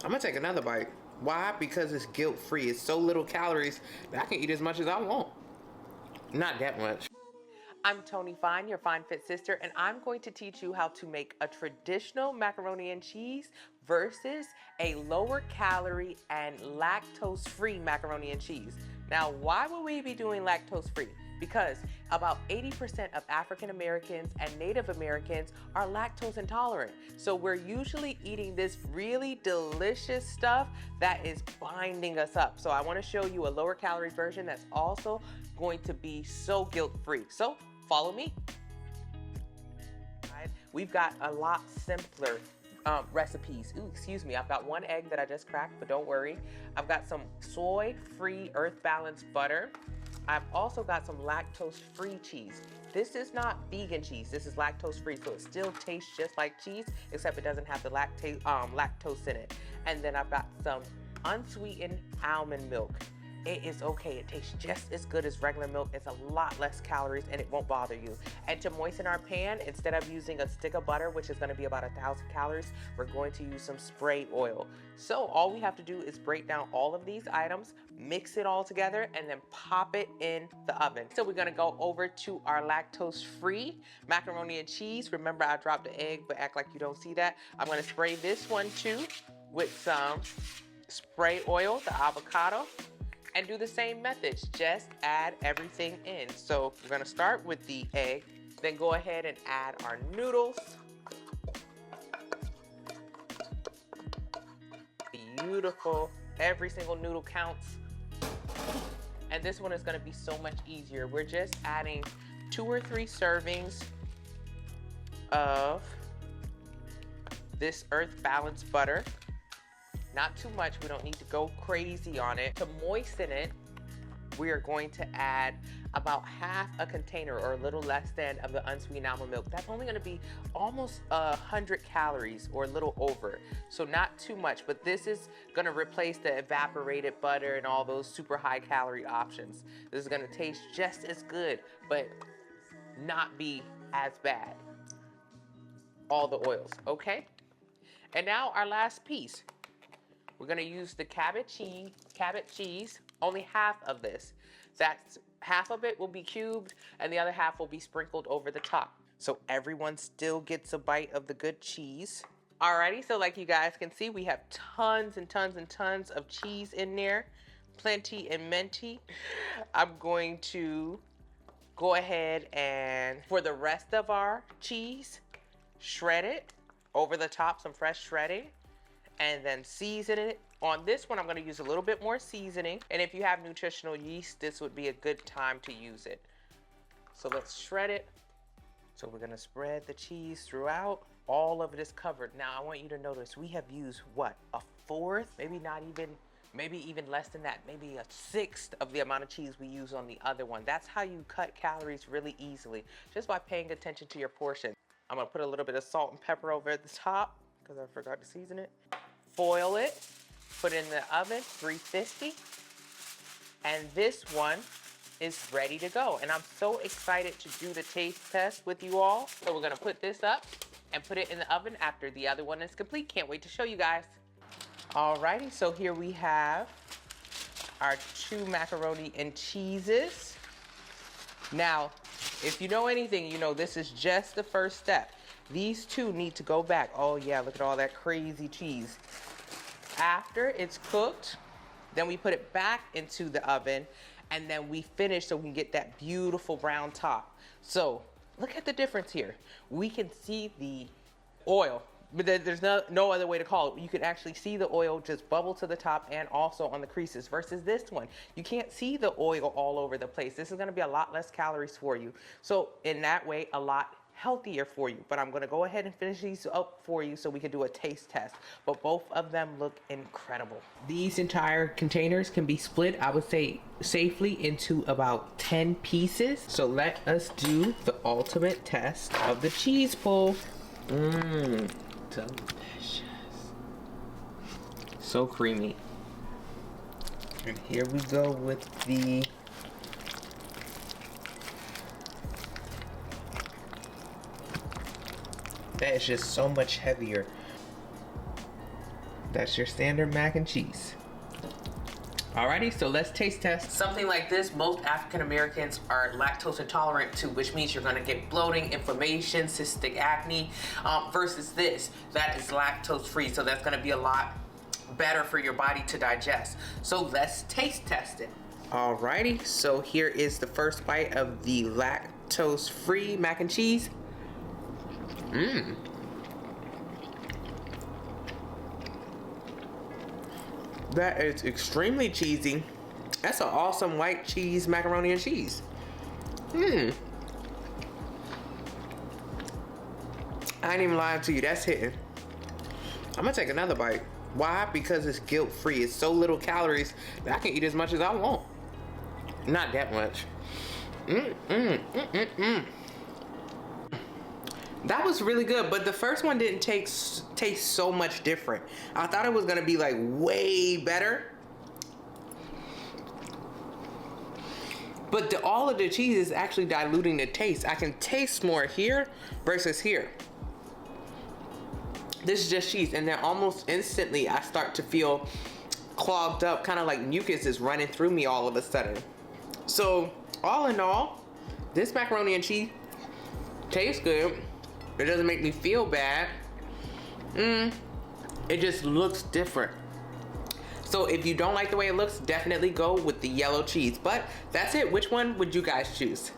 I'm gonna take another bite. Why? Because it's guilt-free. It's so little calories that I can eat as much as I want. Not that much. I'm Tony Fine, your Fine Fit sister, and I'm going to teach you how to make a traditional macaroni and cheese versus a lower calorie and lactose-free macaroni and cheese. Now, why would we be doing lactose-free? Because about 80% of African Americans and Native Americans are lactose intolerant. So we're usually eating this really delicious stuff that is binding us up. So I want to show you a lower calorie version that's also going to be so guilt-free. So follow me. We've got a lot simpler recipes. Ooh, excuse me, I've got one egg that I just cracked, but don't worry. I've got some soy-free, earth-balanced butter. I've also got some lactose-free cheese. This is not vegan cheese, this is lactose-free, so it still tastes just like cheese, except it doesn't have the lactose in it. And then I've got some unsweetened almond milk. It is okay, it tastes just as good as regular milk. It's a lot less calories and it won't bother you. And to moisten our pan, instead of using a stick of butter, which is gonna be about 1,000 calories, we're going to use some spray oil. So all we have to do is break down all of these items, mix it all together, and then pop it in the oven. So we're gonna go over to our lactose-free macaroni and cheese. Remember, I dropped the egg, but act like you don't see that. I'm gonna spray this one too with some spray oil, the avocado. And do the same methods, just add everything in. So we're gonna start with the egg, then go ahead and add our noodles. Beautiful, every single noodle counts. And this one is gonna be so much easier. We're just adding 2 or 3 servings of this earth balanced butter. Not too much, we don't need to go crazy on it. To moisten it, we are going to add about half a container or a little less than of the unsweetened almond milk. That's only gonna be almost 100 calories or a little over. So not too much, but this is gonna replace the evaporated butter and all those super high calorie options. This is gonna taste just as good, but not be as bad. All the oils, okay? And now our last piece. We're gonna use the Cabot cheese, only half of this. That's half of it will be cubed and the other half will be sprinkled over the top. So everyone still gets a bite of the good cheese. Alrighty, so like you guys can see, we have tons and tons and tons of cheese in there. Plenty and minty. I'm going to go ahead and, for the rest of our cheese, shred it over the top, some fresh shredding, and then season it. On this one, I'm gonna use a little bit more seasoning. And if you have nutritional yeast, this would be a good time to use it. So let's shred it. So we're gonna spread the cheese throughout. All of it is covered. Now I want you to notice we have used what, a fourth? Maybe not even, maybe even less than that. Maybe a sixth of the amount of cheese we use on the other one. That's how you cut calories really easily, just by paying attention to your portion. I'm gonna put a little bit of salt and pepper over at the top because I forgot to season it. Foil it, put it in the oven, 350. And this one is ready to go. And I'm so excited to do the taste test with you all. So we're gonna put this up and put it in the oven after the other one is complete. Can't wait to show you guys. Alrighty, so here we have our 2 macaroni and cheeses. Now, if you know anything, you know this is just the first step. These 2 need to go back. Oh yeah, look at all that crazy cheese. After it's cooked, then we put it back into the oven and then we finish so we can get that beautiful brown top. So look at the difference here. We can see the oil, but there's no other way to call it. You can actually see the oil just bubble to the top and also on the creases versus this one. You can't see the oil all over the place. This is gonna be a lot less calories for you. So in that way, a lot healthier for you. But I'm gonna go ahead and finish these up for you so we can do a taste test. But both of them look incredible. These entire containers can be split, I would say, safely into about 10 pieces. So let us do the ultimate test of the cheese bowl. Mmm, delicious. So creamy. And here we go with the that is just so much heavier. That's your standard mac and cheese. Alrighty, so let's taste test. Something like this, most African Americans are lactose intolerant to, which means you're gonna get bloating, inflammation, cystic acne, versus this, that is lactose free. So that's gonna be a lot better for your body to digest. So let's taste test it. Alrighty, so here is the first bite of the lactose free mac and cheese. That is extremely cheesy. That's an awesome white cheese macaroni and cheese. I ain't even lying to you, that's hitting. I'm gonna take another bite. Why? Because it's guilt-free. It's so little calories that I can eat as much as I want. Not that much. That was really good, but the first one didn't taste so much different. I thought it was gonna be like way better. But all of the cheese is actually diluting the taste. I can taste more here versus here. This is just cheese, and then almost instantly I start to feel clogged up, kind of like mucus is running through me all of a sudden. So all in all, this macaroni and cheese tastes good. It doesn't make me feel bad. It just looks different. So if you don't like the way it looks, definitely go with the yellow cheese. But that's it. Which one would you guys choose?